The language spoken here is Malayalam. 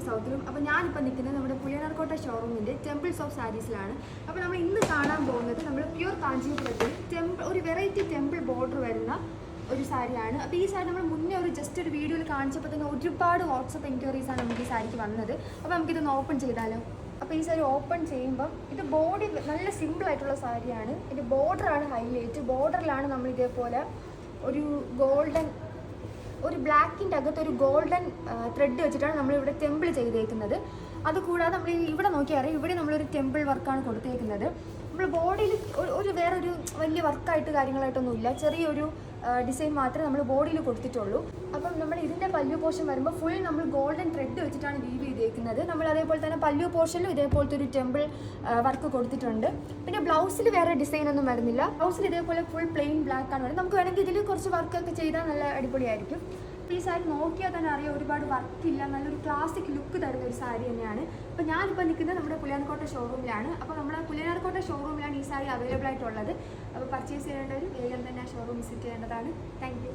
സൗത്തിലും. അപ്പോൾ ഞാനിപ്പോൾ നിൽക്കുന്നത് നമ്മുടെ പുളിയനാർക്കോട്ട ഷോറൂമിൻ്റെ ടെമ്പിൾസ് ഓഫ് സാരീസിലാണ്. അപ്പോൾ നമ്മൾ ഇന്ന് കാണാൻ പോകുന്നത് നമ്മൾ പ്യൂർ കാഞ്ചീപുരത്തിൽ ഒരു വെറൈറ്റി ടെമ്പിൾ ബോർഡർ വരുന്ന ഒരു സാരിയാണ്. അപ്പോൾ ഈ സാരി നമ്മൾ മുന്നേ ജസ്റ്റ് ഒരു വീഡിയോയിൽ കാണിച്ചപ്പോൾ തന്നെ ഒരുപാട് വാട്സപ്പ് എൻക്വയറീസാണ് നമുക്ക് ഈ സാരിക്ക് വന്നത്. അപ്പോൾ നമുക്കിതൊന്ന് ഓപ്പൺ ചെയ്താലോ? അപ്പോൾ ഈ സാരി ഓപ്പൺ ചെയ്യുമ്പം ഇത് ബോഡി നല്ല സിമ്പിളായിട്ടുള്ള സാരിയാണ്. ഇത് ബോർഡറാണ് ഹൈലൈറ്റ്. ബോർഡറിലാണ് നമ്മൾ ഇതേപോലെ ഒരു ഗോൾഡൻ, ഒരു ബ്ലാക്കിൻ്റെ അകത്ത് ഒരു ഗോൾഡൻ ത്രെഡ് വെച്ചിട്ടാണ് നമ്മളിവിടെ ടെമ്പിൾ ചെയ്തേക്കുന്നത്. അതുകൂടാതെ നമ്മൾ ഇവിടെ നോക്കിയാൽ അറിയാം, ഇവിടെ നമ്മളൊരു ടെമ്പിൾ വർക്കാണ് കൊടുത്തേക്കുന്നത്. നമ്മൾ ബോഡിയിൽ വേറൊരു വലിയ വർക്കായിട്ട് കാര്യങ്ങളായിട്ടൊന്നുമില്ല, ചെറിയൊരു ഡിസൈൻ മാത്രമേ നമ്മൾ ബോഡിയിൽ കൊടുത്തിട്ടുള്ളൂ. അപ്പം നമ്മൾ ഇതിൻ്റെ പല്ലു പോർഷൻ വരുമ്പോൾ ഫുൾ നമ്മൾ ഗോൾഡൻ ത്രെഡ് വെച്ചിട്ടാണ് വീവ് ചെയ്തേക്കുന്നത്. നമ്മൾ അതേപോലെ തന്നെ പല്ലു പോർഷനിലും ഇതേപോലത്തെ ഒരു ടെമ്പിൾ വർക്ക് കൊടുത്തിട്ടുണ്ട്. പിന്നെ ബ്ലൗസിൽ വേറെ ഡിസൈൻ ഒന്നും വരുന്നില്ല. ബ്ലൗസിൽ ഇതേപോലെ ഫുൾ പ്ലെയിൻ ബ്ലാക്ക് ആണ് വരുന്നത്. നമുക്ക് വേണമെങ്കിൽ ഇതിൽ കുറച്ച് വർക്കൊക്കെ ചെയ്താൽ നല്ല അടിപൊളിയായിരിക്കും. ഈ സാരി നോക്കിയാൽ തന്നെ അറിയാം, ഒരുപാട് വർക്കില്ല, നല്ലൊരു ക്ലാസിക് ലുക്ക് തരുന്ന ഒരു സാരി തന്നെയാണ്. അപ്പോൾ ഞാനിപ്പോൾ നിൽക്കുന്നത് നമ്മുടെ പുളിയനാർക്കോട്ട ഷോറൂമിലാണ്. അപ്പോൾ നമ്മുടെ പുളിയനാർക്കോട്ട ഷോറൂമിലാണ് ഈ സാരി അവൈലബിൾ ആയിട്ടുള്ളത്. അപ്പോൾ പർച്ചേസ് ചെയ്യേണ്ടവർ വേഗം തന്നെ ആ ഷോറൂം വിസിറ്റ് ചെയ്യേണ്ടതാണ്. Thank you.